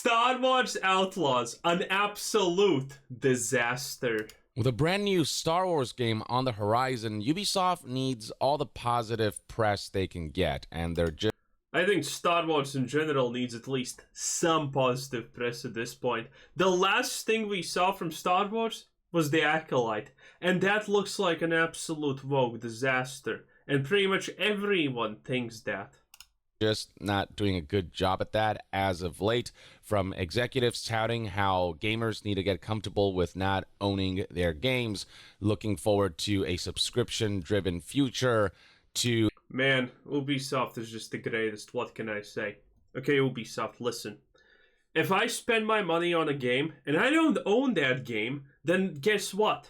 Star Wars Outlaws, an absolute disaster. With a brand new Star Wars game on the horizon, Ubisoft needs all the positive press they can get, and they're just... I think Star Wars in general needs at least some positive press at this point. The last thing we saw from Star Wars was The Acolyte, and that looks like an absolute woke disaster, and pretty much everyone thinks that. Just not doing a good job at that as of late, from executives touting how gamers need to get comfortable with not owning their games, looking forward to a subscription-driven future, to... Man, Ubisoft is just the greatest, what can I say? Okay, Ubisoft, listen. If I spend my money on a game, and I don't own that game, then guess what?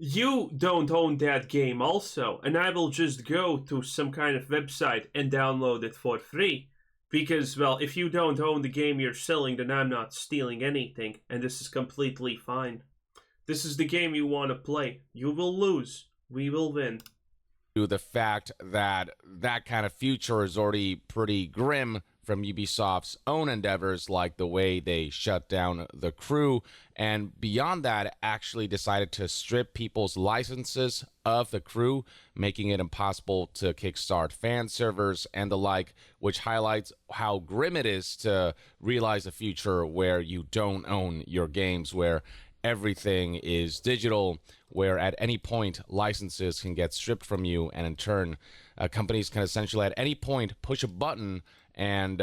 You don't own that game also, and I will just go to some kind of website and download it for free. Because, well, if you don't own the game you're selling, then I'm not stealing anything, and this is completely fine. This is the game you want to play. You will lose. We will win. To the fact that that kind of future is already pretty grim from Ubisoft's own endeavors, like the way they shut down The Crew, and beyond that, actually decided to strip people's licenses of The Crew, making it impossible to kickstart fan servers and the like, which highlights how grim it is to realize a future where you don't own your games, where everything is digital, where at any point licenses can get stripped from you, and in turn companies can essentially at any point push a button and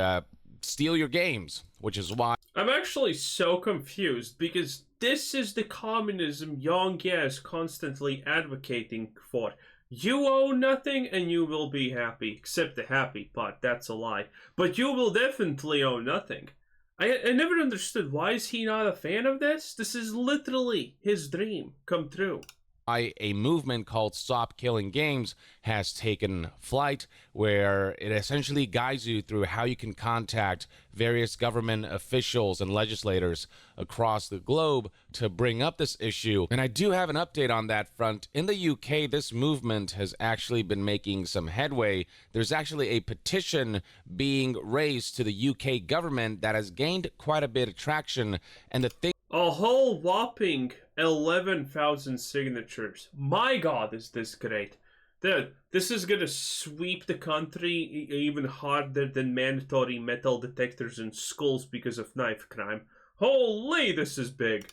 steal your games, which is why I'm actually so confused, because this is the communism Young is constantly advocating for. You own nothing and you will be happy, except the happy part, that's a lie. But you will definitely own nothing. I never understood, why is he not a fan of this? This is literally his dream come true. a movement called Stop Killing Games has taken flight, where it essentially guides you through how you can contact various government officials and legislators across the globe to bring up this issue. And I do have an update on that front. In the UK, this movement has actually been making some headway. There's actually a petition being raised to the UK government that has gained quite a bit of traction. And the thing... A whole whopping 11,000 signatures. My god, is this great. Dude, this is gonna sweep the country even harder than mandatory metal detectors in schools because of knife crime. Holy, this is big.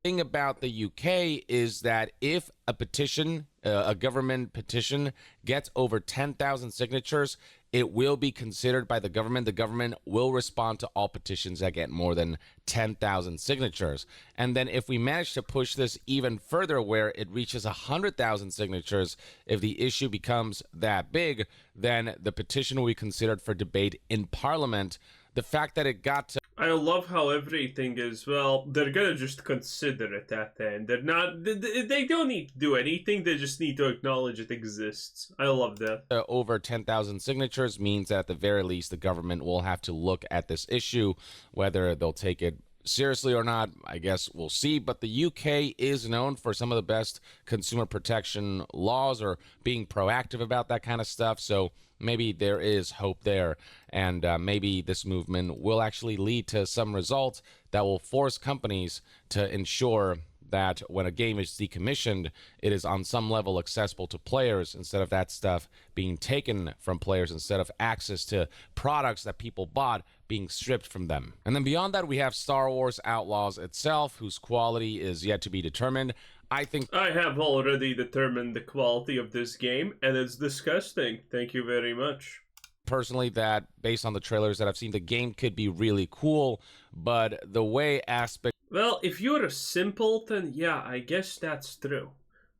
Thing about the UK is that if a petition, a government petition, gets over 10,000 signatures, it will be considered by the government. The government will respond to all petitions that get more than 10,000 signatures. And then if we manage to push this even further, where it reaches 100,000 signatures, if the issue becomes that big, then the petition will be considered for debate in Parliament. The fact that it got to... I love how everything is, well, they're gonna just consider it at the end. They're not, they don't need to do anything, they just need to acknowledge it exists. I love that. Over 10,000 signatures means that at the very least the government will have to look at this issue. Whether they'll take it seriously or not, I guess we'll see. But the UK is known for some of the best consumer protection laws, or being proactive about that kind of stuff. So maybe there is hope there, and maybe this movement will actually lead to some results that will force companies to ensure that when a game is decommissioned, it is on some level accessible to players, instead of that stuff being taken from players, instead of access to products that people bought being stripped from them. And then beyond that, we have Star Wars Outlaws itself, whose quality is yet to be determined. I have already determined the quality of this game, and it's disgusting. Thank you very much. Personally, that based on the trailers that I've seen, the game could be really cool, but the way aspect... Well, if you're a simpleton, yeah, I guess that's true.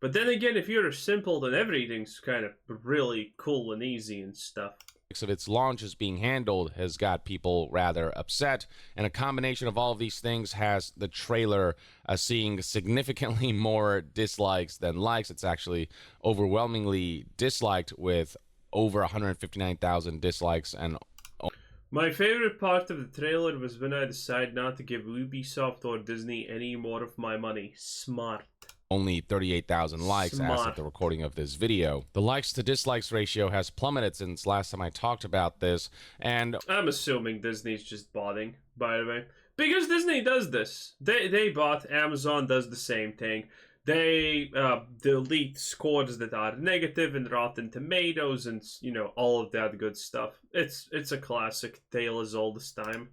But then again, if you're a simpleton, everything's kind of really cool and easy and stuff. Of its launch is being handled has got people rather upset, and a combination of all of these things has the trailer seeing significantly more dislikes than likes. It's actually overwhelmingly disliked, with over 159,000 dislikes. And my favorite part of the trailer was when I decided not to give Ubisoft or Disney any more of my money. Smart. only 38,000 likes as of the recording of this video. The likes to dislikes ratio has plummeted since last time I talked about this, and I'm assuming Disney's just botting, by the way. Because Disney does this. They bought, Amazon does the same thing. They delete scores that are negative in Rotten Tomatoes and, you know, all of that good stuff. It's a classic tale as old as time.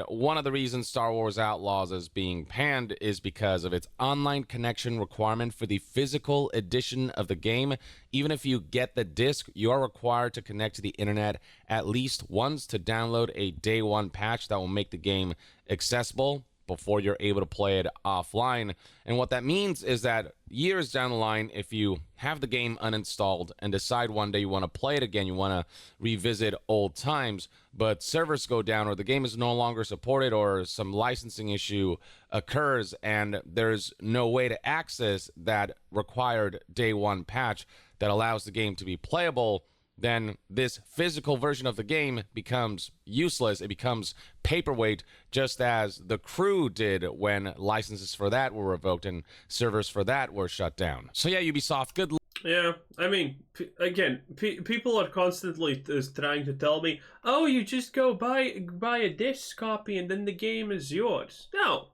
one of the reasons Star Wars Outlaws is being panned is because of its online connection requirement for the physical edition of the game. Even if you get the disc, you are required to connect to the internet at least once to download a day one patch that will make the game accessible before you're able to play it offline. And what that means is that years down the line, if you have the game uninstalled and decide one day you want to play it again, you want to revisit old times, but servers go down or the game is no longer supported or some licensing issue occurs and there's no way to access that required day one patch that allows the game to be playable, then this physical version of the game becomes useless. It becomes paperweight, just as The Crew did when licenses for that were revoked and servers for that were shut down. So yeah, Ubisoft, good luck. Yeah, I mean, again, people are constantly trying to tell me, oh, you just go buy a disc copy and then the game is yours. No.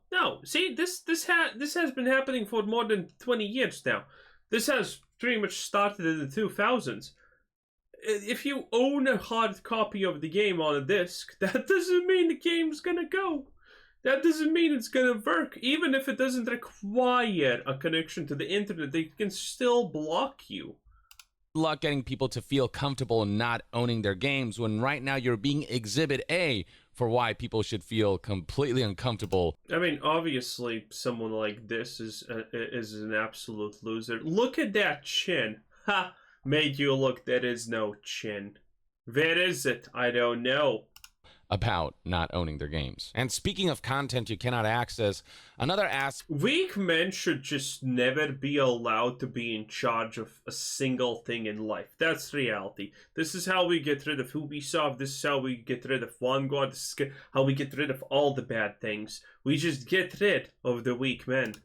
See, this has been happening for more than 20 years now. This has pretty much started in the 2000s. If you own a hard copy of the game on a disc, that doesn't mean the game's gonna go. That doesn't mean it's gonna work. Even if it doesn't require a connection to the internet, they can still block you. Good luck getting people to feel comfortable not owning their games when right now you're being Exhibit A for why people should feel completely uncomfortable. I mean, obviously, someone like this is an absolute loser. Look at that chin. Ha! Made you look, there is no chin. Where is it? I don't know. About not owning their games. And speaking of content you cannot access, another aspect... Weak men should just never be allowed to be in charge of a single thing in life. That's reality. This is how we get rid of Ubisoft. This is how we get rid of Vanguard. This is how we get rid of all the bad things. We just get rid of the weak men.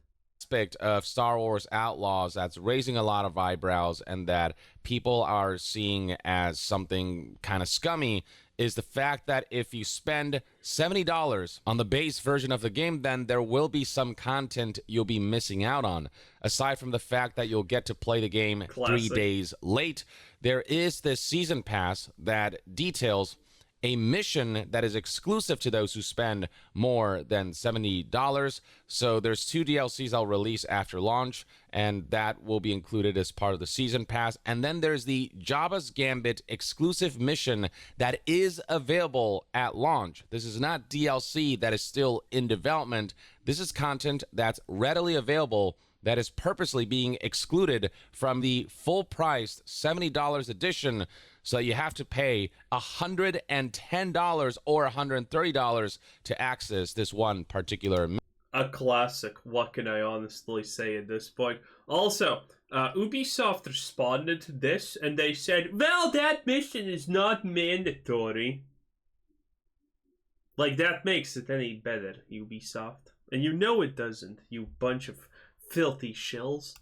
Aspect of Star Wars Outlaws that's raising a lot of eyebrows and that people are seeing as something kind of scummy is the fact that if you spend $70 on the base version of the game, then there will be some content you'll be missing out on. Aside from the fact that you'll get to play the game 3 days late, there is this season pass that details a mission that is exclusive to those who spend more than $70. So there's 2 DLCs I'll release after launch, and that will be included as part of the season pass. And then there's the Jabba's Gambit exclusive mission that is available at launch. This is not DLC that is still in development. This is content that's readily available that is purposely being excluded from the full-priced $70 edition, so you have to pay $110 or $130 to access this one particular mission. A classic. What can I honestly say at this point? Also, Ubisoft responded to this and they said, well, that mission is not mandatory. Like, that makes it any better, Ubisoft. And you know it doesn't, you bunch of filthy shills.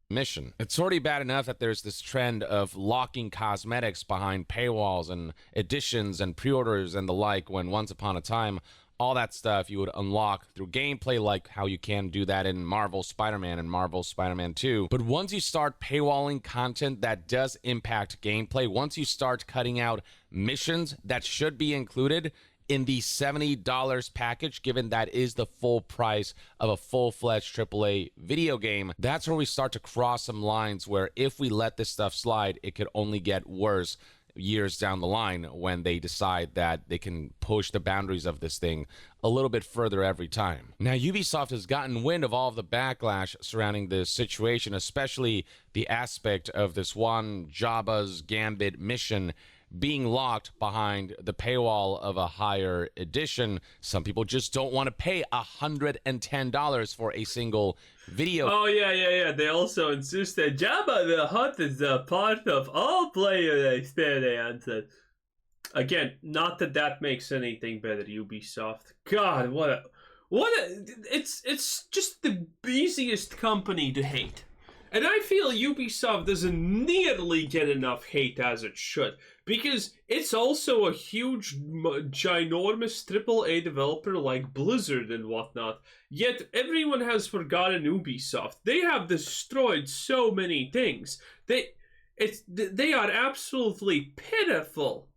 Mission. It's already bad enough that there's this trend of locking cosmetics behind paywalls and editions and pre-orders and the like, when once upon a time all that stuff you would unlock through gameplay, like how you can do that in Marvel Spider-Man and Marvel Spider-Man 2. But once you start paywalling content that does impact gameplay, once you start cutting out missions that should be included in the $70 package, given that is the full price of a full-fledged AAA video game, that's where we start to cross some lines where if we let this stuff slide, it could only get worse years down the line when they decide that they can push the boundaries of this thing a little bit further every time. Now, Ubisoft has gotten wind of all of the backlash surrounding this situation, especially the aspect of this one Jabba's Gambit mission being locked behind the paywall of a higher edition. Some people just don't want to pay $110 for a single video. Oh, yeah. They also insist that Jabba the Hutt is a part of all player experiences. Again, not that makes anything better, Ubisoft. God, It's just the easiest company to hate. And I feel Ubisoft doesn't nearly get enough hate as it should, because it's also a huge, ginormous AAA developer like Blizzard and whatnot, yet everyone has forgotten Ubisoft. They have destroyed so many things. They are absolutely pitiful.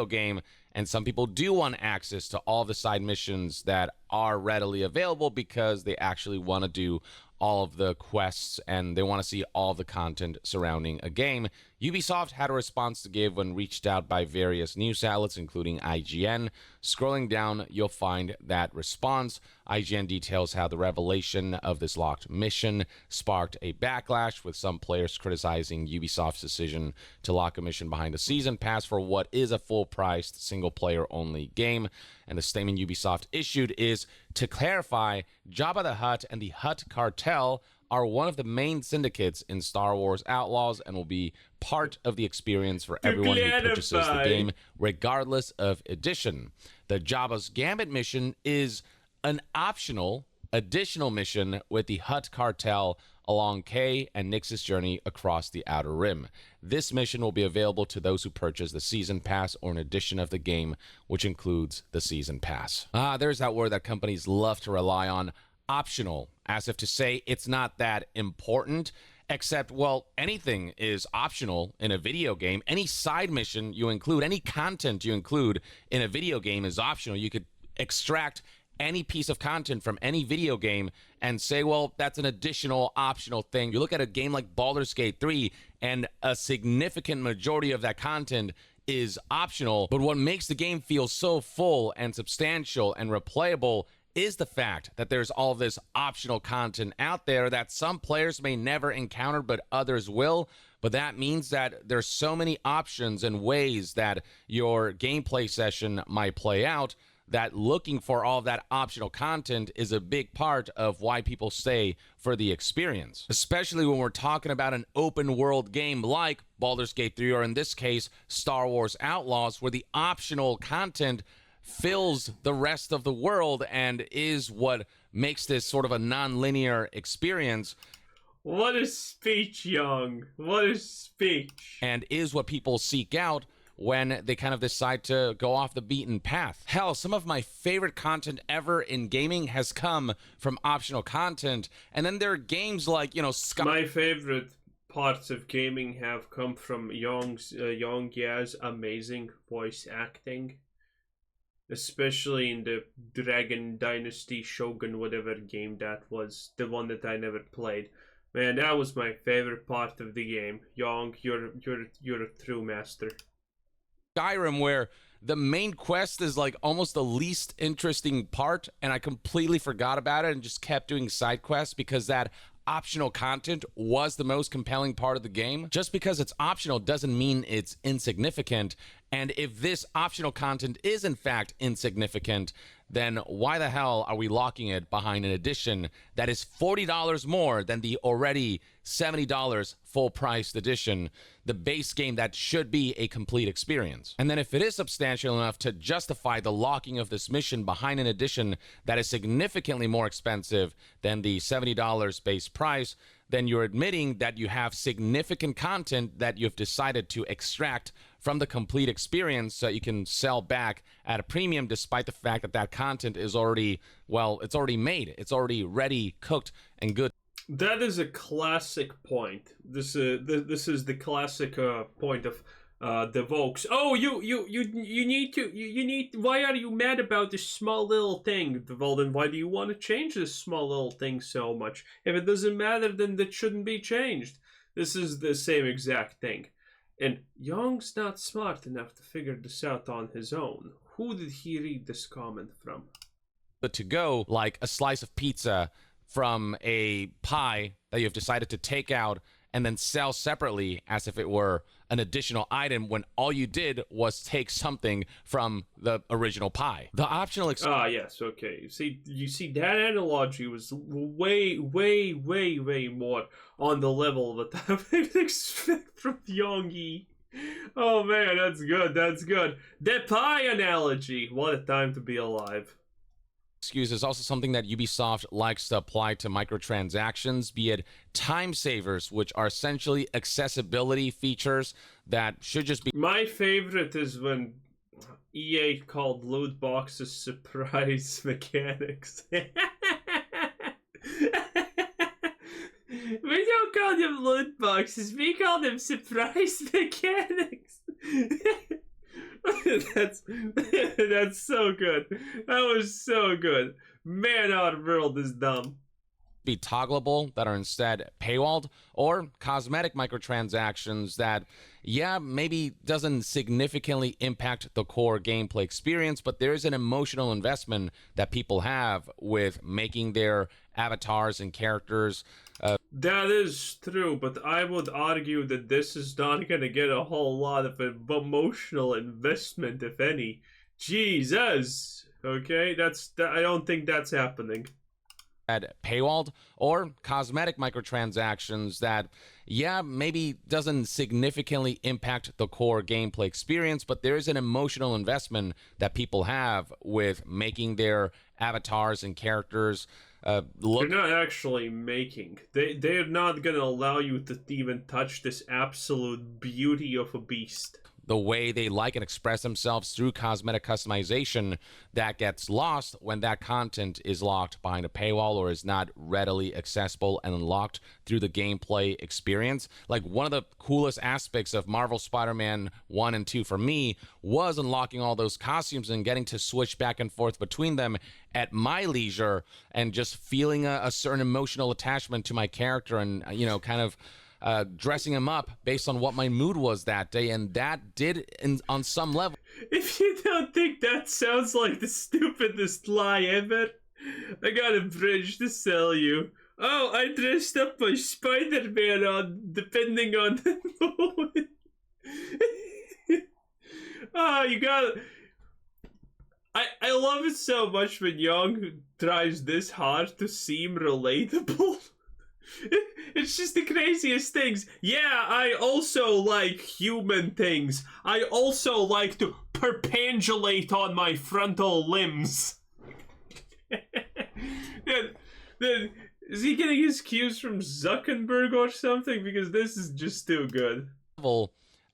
Game, and some people do want access to all the side missions that are readily available because they actually want to do all of the quests and they want to see all the content surrounding a game. Ubisoft had a response to give when reached out by various news outlets, including IGN. Scrolling down, you'll find that response. IGN details how the revelation of this locked mission sparked a backlash, with some players criticizing Ubisoft's decision to lock a mission behind a season pass for what is a full-priced, single-player-only game. And the statement Ubisoft issued is, to clarify, Jabba the Hutt and the Hutt Cartel are one of the main syndicates in Star Wars Outlaws and will be part of the experience for everyone who purchases the game, regardless of edition. The Jabba's Gambit mission is an optional, additional mission with the Hutt Cartel along Kay and Nyx's journey across the Outer Rim. This mission will be available to those who purchase the Season Pass or an edition of the game, which includes the Season Pass. There's that word that companies love to rely on, optional, as if to say it's not that important, except, well, anything is optional in a video game. Any side mission you include, any content you include in a video game is optional. You could extract any piece of content from any video game and say, well, that's an additional optional thing. You look at a game like Baldur's Gate 3, and a significant majority of that content is optional, but what makes the game feel so full and substantial and replayable is the fact that there's all this optional content out there that some players may never encounter, but others will. But that means that there's so many options and ways that your gameplay session might play out, that looking for all that optional content is a big part of why people stay for the experience. Especially when we're talking about an open world game like Baldur's Gate 3, or in this case, Star Wars Outlaws, where the optional content fills the rest of the world and is what makes this sort of a non-linear experience. What a speech, Young. What a speech. And is what people seek out when they kind of decide to go off the beaten path. Hell, some of my favorite content ever in gaming has come from optional content. And then there are games like, My favorite parts of gaming have come from Young Ya's amazing voice acting. Especially in the Dragon Dynasty Shogun whatever game that was, the one that I never played. Man, that was my favorite part of the game. Young, you're a true master. Skyrim, where the main quest is like almost the least interesting part, and I completely forgot about it and just kept doing side quests because that optional content was the most compelling part of the game. Just because it's optional doesn't mean it's insignificant. And if this optional content is in fact insignificant, then why the hell are we locking it behind an edition that is $40 more than the already $70 full-priced edition, the base game that should be a complete experience? And then if it is substantial enough to justify the locking of this mission behind an edition that is significantly more expensive than the $70 base price, then you're admitting that you have significant content that you've decided to extract from the complete experience so you can sell back at a premium, despite the fact that that content is already, well, it's already made. It's already ready, cooked, and good. That is a classic point. This is the classic point of the Vokes. Oh, you need. Why are you mad about this small little thing? Well, then why do you want to change this small little thing so much? If it doesn't matter, then that shouldn't be changed. This is the same exact thing. And Young's not smart enough to figure this out on his own. Who did he read this comment from? But to go like a slice of pizza from a pie that you've decided to take out and then sell separately as if it were an additional item when all you did was take something from the original pie. The optional yes, okay. You see that analogy was way more on the level that I would expect from Yongi. Oh man, that's good. The pie analogy. What a time to be alive. excuse is also something that Ubisoft likes to apply to microtransactions, be it time savers, which are essentially accessibility features that should just be. My favorite is when EA called loot boxes surprise mechanics. We don't call them loot boxes, we call them surprise mechanics. That's so good. That was so good. Man, our world is dumb. Be toggleable, that are instead paywalled, or cosmetic microtransactions that, yeah, maybe doesn't significantly impact the core gameplay experience, but there is an emotional investment that people have with making their avatars and characters. That is true, but I would argue that this is not going to get a whole lot of emotional investment, if any. Jesus! Okay, I don't think that's happening. Paywalled, or cosmetic microtransactions that, yeah, maybe doesn't significantly impact the core gameplay experience, but there is an emotional investment that people have with making their avatars and characters look. They're not actually making. They're not gonna allow you to even touch this absolute beauty of a beast. The way they like and express themselves through cosmetic customization that gets lost when that content is locked behind a paywall or is not readily accessible and unlocked through the gameplay experience. Like, one of the coolest aspects of Marvel Spider-Man 1 and 2 for me was unlocking all those costumes and getting to switch back and forth between them at my leisure and just feeling a certain emotional attachment to my character and, you know, kind of dressing him up based on what my mood was that day, and that did on some level. If you don't think that sounds like the stupidest lie ever, I got a bridge to sell you. Oh, I dressed up my Spider-Man on, depending on the mood. Oh, you got it. I love it so much when Young tries this hard to seem relatable. It's just the craziest things. Yeah, I also like human things. I also like to perpendulate on my frontal limbs. then, is he getting his cues from Zuckerberg or something? Because this is just too good.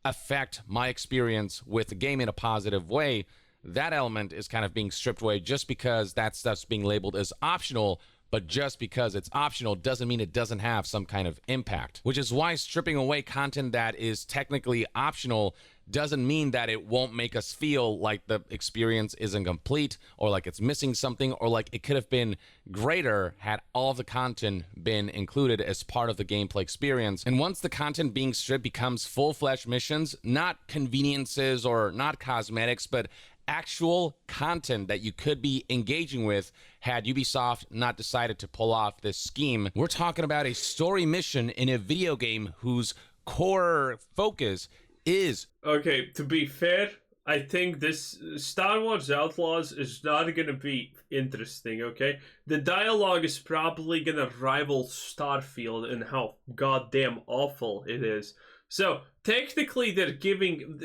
Affect my experience with the game in a positive way. That element is kind of being stripped away just because that stuff's being labeled as optional. But just because it's optional doesn't mean it doesn't have some kind of impact, which is why stripping away content that is technically optional doesn't mean that it won't make us feel like the experience isn't complete or like it's missing something or like it could have been greater had all of the content been included as part of the gameplay experience. And once the content being stripped becomes full-fledged missions, not conveniences or not cosmetics, but actual content that you could be engaging with had Ubisoft not decided to pull off this scheme. We're talking about a story mission in a video game whose core focus is... Okay, to be fair, I think this Star Wars Outlaws is not gonna be interesting, okay? The dialogue is probably gonna rival Starfield in how goddamn awful it is. So, technically they're doing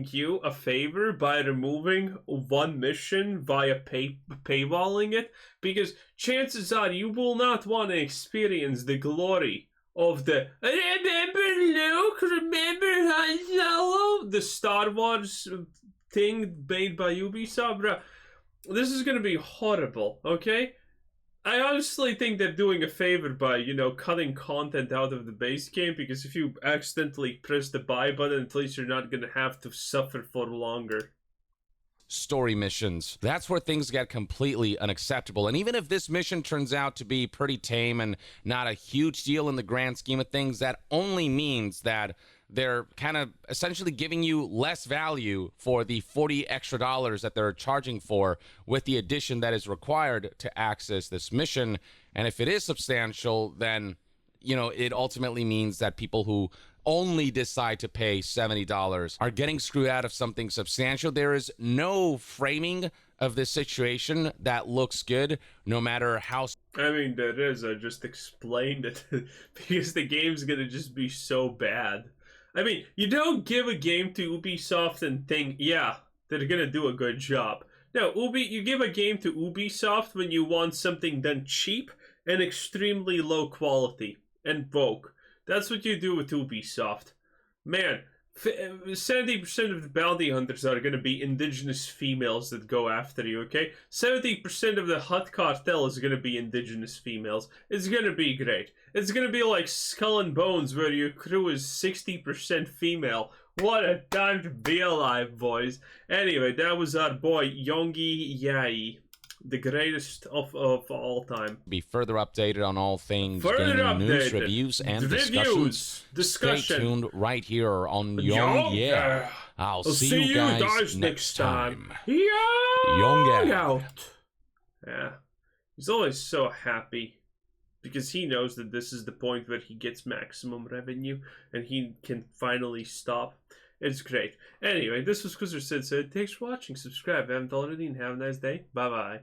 you a favor by removing one mission via paywalling it, because chances are you will not want to experience the glory of the remember Luke, remember Han Solo, the Star Wars thing made by Ubisoft, bro. This is gonna be horrible, okay? I honestly think they're doing a favor by, you know, cutting content out of the base game, because if you accidentally press the buy button, at least you're not gonna have to suffer for longer. Story missions. That's where things get completely unacceptable. And even if this mission turns out to be pretty tame and not a huge deal in the grand scheme of things, that only means that they're kind of essentially giving you less value for the $40 extra that they're charging for with the addition that is required to access this mission. And if it is substantial, then, you know, it ultimately means that people who only decide to pay $70 are getting screwed out of something substantial. There is no framing of this situation that looks good, no matter how... I mean, there is. I just explained it because the game's gonna just be so bad. I mean, you don't give a game to Ubisoft and think, yeah, they're gonna do a good job. No, you give a game to Ubisoft when you want something done cheap and extremely low quality and broke. That's what you do with Ubisoft. Man, 70% of the bounty hunters are going to be indigenous females that go after you, okay? 70% of the Hut Cartel is going to be indigenous females. It's going to be great. It's going to be like Skull and Bones, where your crew is 60% female. What a time to be alive, boys. Anyway, that was our boy, Yongi Yai. The greatest of all time. Be further updated on all things gaming news, reviews, and discussions. Stay tuned right here on Young Yeah. I'll see you guys next time. Young out. Yeah. He's always so happy because he knows that this is the point where he gets maximum revenue and he can finally stop. It's great. Anyway, this was Quizzer Said. Thanks for watching. Subscribe if you haven't already, and have a nice day. Bye-bye.